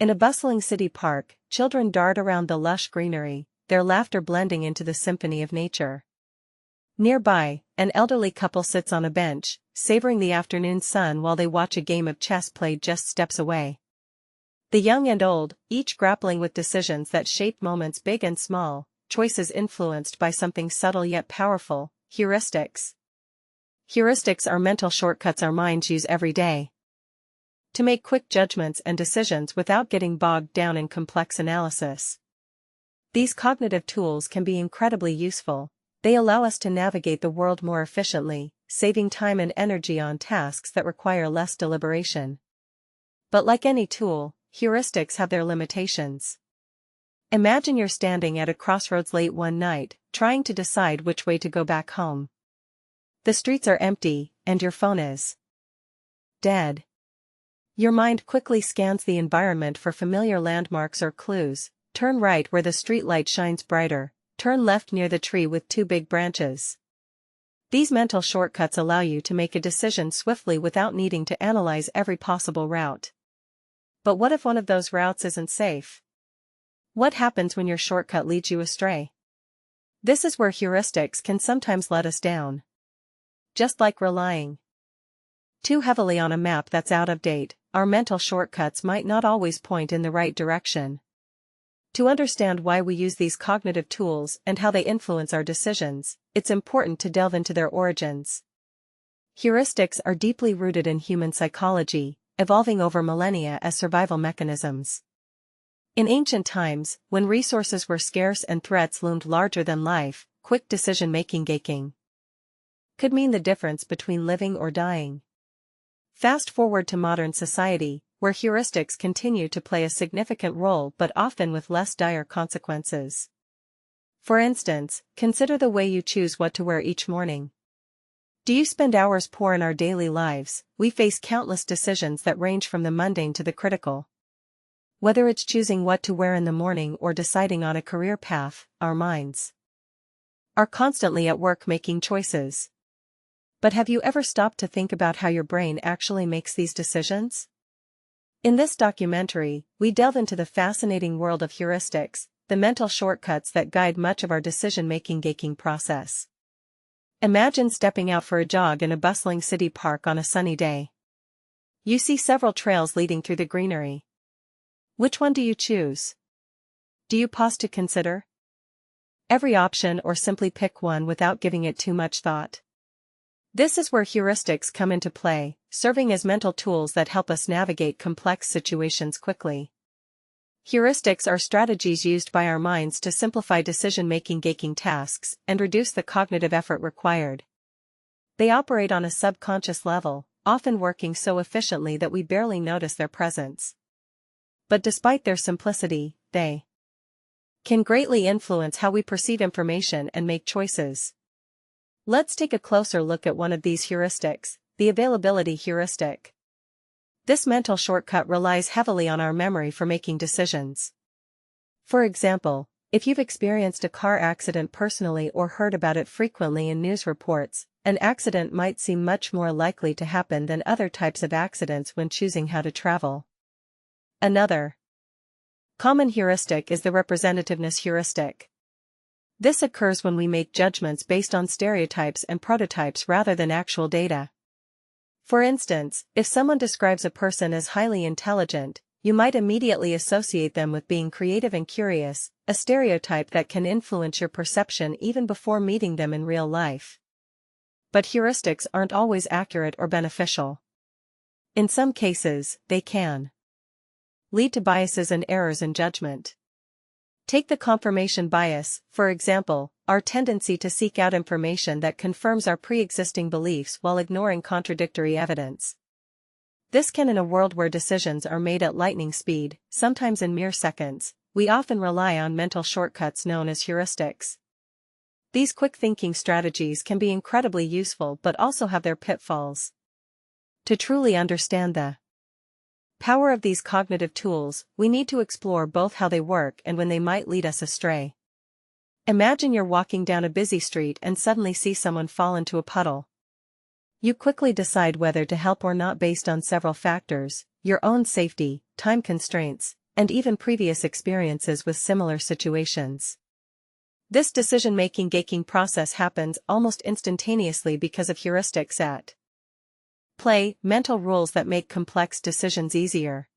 In a bustling city park, children dart around the lush greenery, their laughter blending into the symphony of nature. Nearby, an elderly couple sits on a bench, savoring the afternoon sun while they watch a game of chess played just steps away. The young and old, each grappling with decisions that shape moments big and small, choices influenced by something subtle yet powerful: heuristics. Heuristics are mental shortcuts our minds use every day to make quick judgments and decisions without getting bogged down in complex analysis. These cognitive tools can be incredibly useful. They allow us to navigate the world more efficiently, saving time and energy on tasks that require less deliberation. But like any tool, heuristics have their limitations. Imagine you're standing at a crossroads late one night, trying to decide which way to go back home. The streets are empty, and your phone is dead. Your mind quickly scans the environment for familiar landmarks or clues: turn right where the street light shines brighter, turn left near the tree with two big branches. These mental shortcuts allow you to make a decision swiftly without needing to analyze every possible route. But what if one of those routes isn't safe? What happens when your shortcut leads you astray? This is where heuristics can sometimes let us down. Just like relying too heavily on a map that's out of date, our mental shortcuts might not always point in the right direction. To understand why we use these cognitive tools and how they influence our decisions, it's important to delve into their origins. Heuristics are deeply rooted in human psychology, evolving over millennia as survival mechanisms. In ancient times, when resources were scarce and threats loomed larger than life, quick decision-making could mean the difference between living or dying. Fast forward to modern society, where heuristics continue to play a significant role but often with less dire consequences. For instance, consider the way you choose what to wear each morning. Do you spend hours poor in our daily lives? We face countless decisions that range from the mundane to the critical. Whether it's choosing what to wear in the morning or deciding on a career path, our minds are constantly at work making choices. But have you ever stopped to think about how your brain actually makes these decisions? In this documentary, we delve into the fascinating world of heuristics, the mental shortcuts that guide much of our decision-making process. Imagine stepping out for a jog in a bustling city park on a sunny day. You see several trails leading through the greenery. Which one do you choose? Do you pause to consider every option or simply pick one without giving it too much thought? This is where heuristics come into play, serving as mental tools that help us navigate complex situations quickly. Heuristics are strategies used by our minds to simplify decision-making tasks and reduce the cognitive effort required. They operate on a subconscious level, often working so efficiently that we barely notice their presence. But despite their simplicity, they can greatly influence how we perceive information and make choices. Let's take a closer look at one of these heuristics, the availability heuristic. This mental shortcut relies heavily on our memory for making decisions. For example, if you've experienced a car accident personally or heard about it frequently in news reports, an accident might seem much more likely to happen than other types of accidents when choosing how to travel. Another common heuristic is the representativeness heuristic. This occurs when we make judgments based on stereotypes and prototypes rather than actual data. For instance, if someone describes a person as highly intelligent, you might immediately associate them with being creative and curious, a stereotype that can influence your perception even before meeting them in real life. But heuristics aren't always accurate or beneficial. In some cases, they can lead to biases and errors in judgment. Take the confirmation bias, for example, our tendency to seek out information that confirms our pre-existing beliefs while ignoring contradictory evidence. This can, in a world where decisions are made at lightning speed, sometimes in mere seconds, we often rely on mental shortcuts known as heuristics. These quick-thinking strategies can be incredibly useful but also have their pitfalls. To truly understand the power of these cognitive tools, we need to explore both how they work and when they might lead us astray. Imagine you're walking down a busy street and suddenly see someone fall into a puddle. You quickly decide whether to help or not based on several factors: your own safety, time constraints, and even previous experiences with similar situations. This decision-making process happens almost instantaneously because of heuristics at play, mental rules that make complex decisions easier.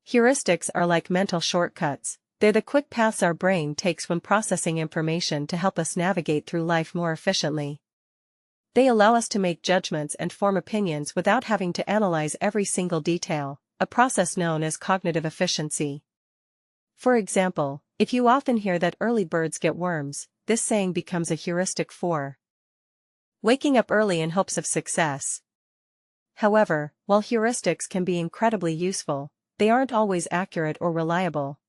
Heuristics are like mental shortcuts. They're the quick paths our brain takes when processing information to help us navigate through life more efficiently. They allow us to make judgments and form opinions without having to analyze every single detail, a process known as cognitive efficiency. For example, if you often hear that early birds get worms, this saying becomes a heuristic for waking up early in hopes of success. However, while heuristics can be incredibly useful, they aren't always accurate or reliable.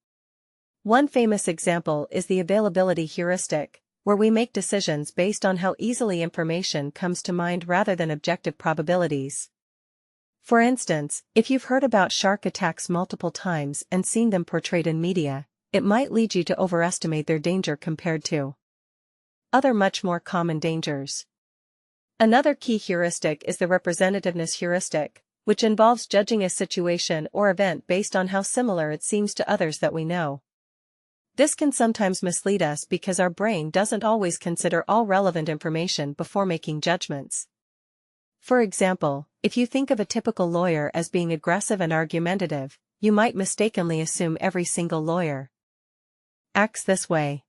One famous example is the availability heuristic, where we make decisions based on how easily information comes to mind rather than objective probabilities. For instance, if you've heard about shark attacks multiple times and seen them portrayed in media, it might lead you to overestimate their danger compared to other much more common dangers. Another key heuristic is the representativeness heuristic, which involves judging a situation or event based on how similar it seems to others that we know. This can sometimes mislead us because our brain doesn't always consider all relevant information before making judgments. For example, if you think of a typical lawyer as being aggressive and argumentative, you might mistakenly assume every single lawyer acts this way.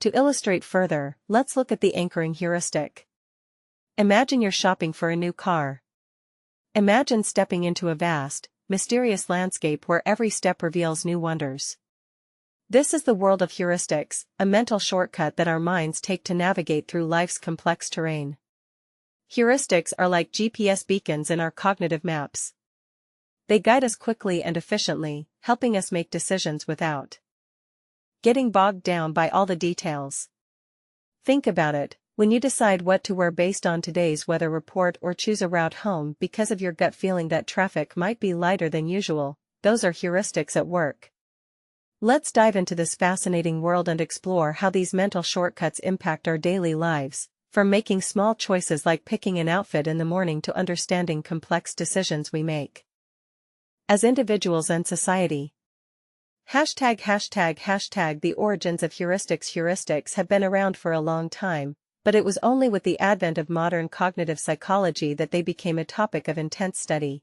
To illustrate further, let's look at the anchoring heuristic. Imagine you're shopping for a new car. Imagine stepping into a vast, mysterious landscape where every step reveals new wonders. This is the world of heuristics, a mental shortcut that our minds take to navigate through life's complex terrain. Heuristics are like GPS beacons in our cognitive maps. They guide us quickly and efficiently, helping us make decisions without getting bogged down by all the details. Think about it. When you decide what to wear based on today's weather report or choose a route home because of your gut feeling that traffic might be lighter than usual, those are heuristics at work. Let's dive into this fascinating world and explore how these mental shortcuts impact our daily lives, from making small choices like picking an outfit in the morning to understanding complex decisions we make as individuals and society. The origins of heuristics. Heuristics have been around for a long time, but it was only with the advent of modern cognitive psychology that they became a topic of intense study.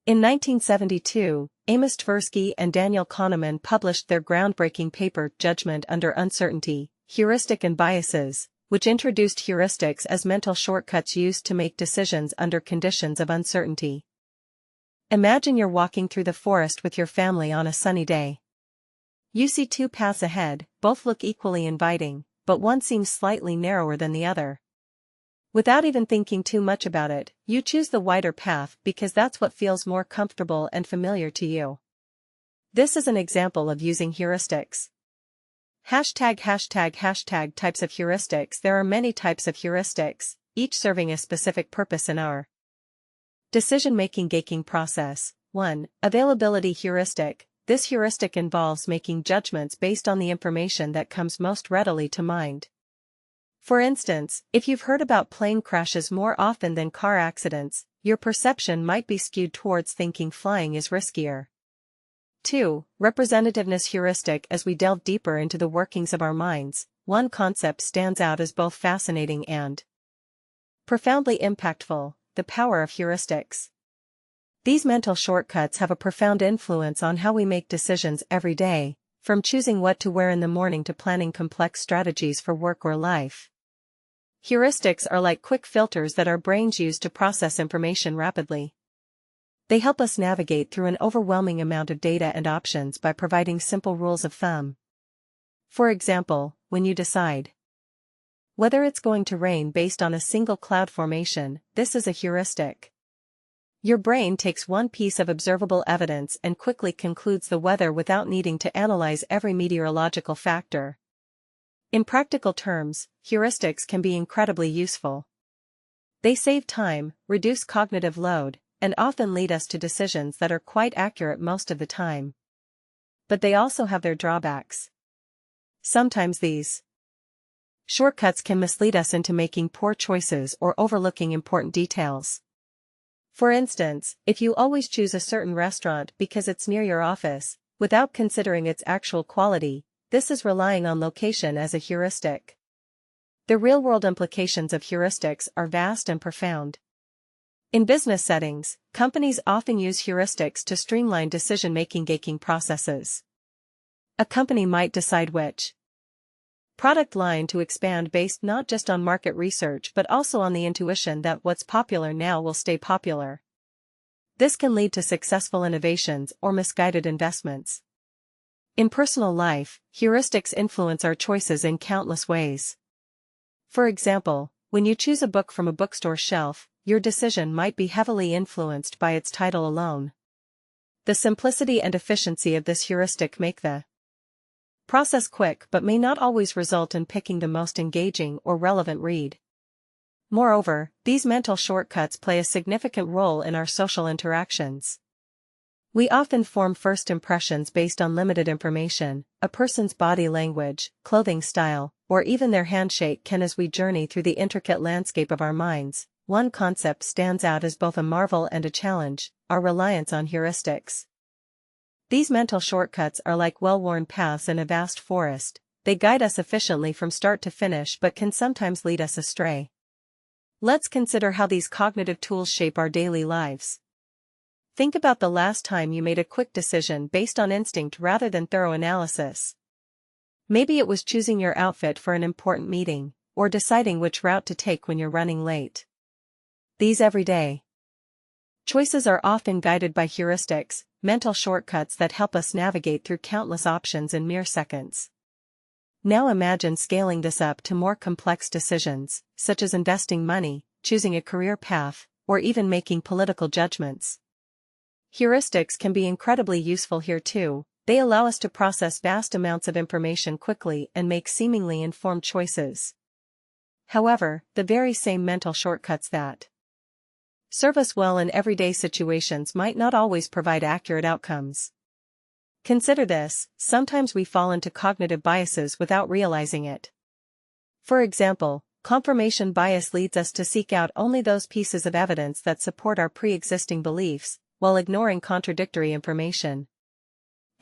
In 1972, Amos Tversky and Daniel Kahneman published their groundbreaking paper Judgment Under Uncertainty, Heuristic and Biases, which introduced heuristics as mental shortcuts used to make decisions under conditions of uncertainty. Imagine you're walking through the forest with your family on a sunny day. You see two paths ahead, both look equally inviting, but one seems slightly narrower than the other. Without even thinking too much about it, you choose the wider path because that's what feels more comfortable and familiar to you. This is an example of using heuristics. Types of heuristics. There are many types of heuristics, each serving a specific purpose in our decision-making process. 1. Availability heuristic. This heuristic involves making judgments based on the information that comes most readily to mind. For instance, if you've heard about plane crashes more often than car accidents, your perception might be skewed towards thinking flying is riskier. 2. Representativeness heuristic. As we delve deeper into the workings of our minds, one concept stands out as both fascinating and profoundly impactful: the power of heuristics. These mental shortcuts have a profound influence on how we make decisions every day, from choosing what to wear in the morning to planning complex strategies for work or life. Heuristics are like quick filters that our brains use to process information rapidly. They help us navigate through an overwhelming amount of data and options by providing simple rules of thumb. For example, when you decide whether it's going to rain based on a single cloud formation, this is a heuristic. Your brain takes one piece of observable evidence and quickly concludes the weather without needing to analyze every meteorological factor. In practical terms, heuristics can be incredibly useful. They save time, reduce cognitive load, and often lead us to decisions that are quite accurate most of the time. But they also have their drawbacks. Sometimes these shortcuts can mislead us into making poor choices or overlooking important details. For instance, if you always choose a certain restaurant because it's near your office, without considering its actual quality, this is relying on location as a heuristic. The real-world implications of heuristics are vast and profound. In business settings, companies often use heuristics to streamline decision-making processes. A company might decide which product line to expand based not just on market research but also on the intuition that what's popular now will stay popular. This can lead to successful innovations or misguided investments. In personal life, heuristics influence our choices in countless ways. For example, when you choose a book from a bookstore shelf, your decision might be heavily influenced by its title alone. The simplicity and efficiency of this heuristic make the process quick but may not always result in picking the most engaging or relevant read. Moreover, these mental shortcuts play a significant role in our social interactions. We often form first impressions based on limited information. A person's body language, clothing style, or even their handshake can, as we journey through the intricate landscape of our minds. One concept stands out as both a marvel and a challenge: our reliance on heuristics. These mental shortcuts are like well-worn paths in a vast forest. They guide us efficiently from start to finish but can sometimes lead us astray. Let's consider how these cognitive tools shape our daily lives. Think about the last time you made a quick decision based on instinct rather than thorough analysis. Maybe it was choosing your outfit for an important meeting, or deciding which route to take when you're running late. These everyday choices are often guided by heuristics, mental shortcuts that help us navigate through countless options in mere seconds. Now imagine scaling this up to more complex decisions, such as investing money, choosing a career path, or even making political judgments. Heuristics can be incredibly useful here too. They allow us to process vast amounts of information quickly and make seemingly informed choices. However, the very same mental shortcuts that serve us well in everyday situations might not always provide accurate outcomes. Consider this: sometimes we fall into cognitive biases without realizing it. For example, confirmation bias leads us to seek out only those pieces of evidence that support our pre-existing beliefs, while ignoring contradictory information.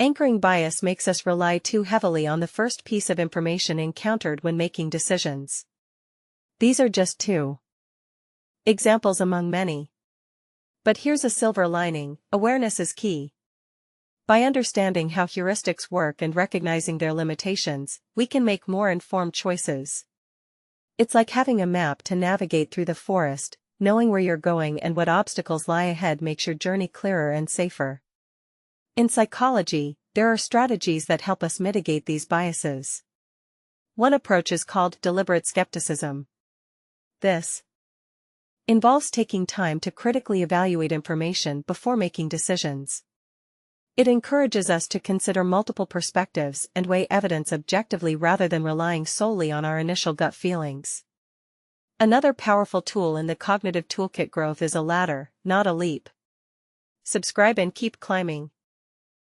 Anchoring bias makes us rely too heavily on the first piece of information encountered when making decisions. These are just two examples among many. But here's a silver lining: awareness is key. By understanding how heuristics work and recognizing their limitations, we can make more informed choices. It's like having a map to navigate through the forest. Knowing where you're going and what obstacles lie ahead makes your journey clearer and safer. In psychology, there are strategies that help us mitigate these biases. One approach is called deliberate skepticism. This involves taking time to critically evaluate information before making decisions. It encourages us to consider multiple perspectives and weigh evidence objectively rather than relying solely on our initial gut feelings. Another powerful tool in the cognitive toolkit: growth is a ladder, not a leap. Subscribe and keep climbing.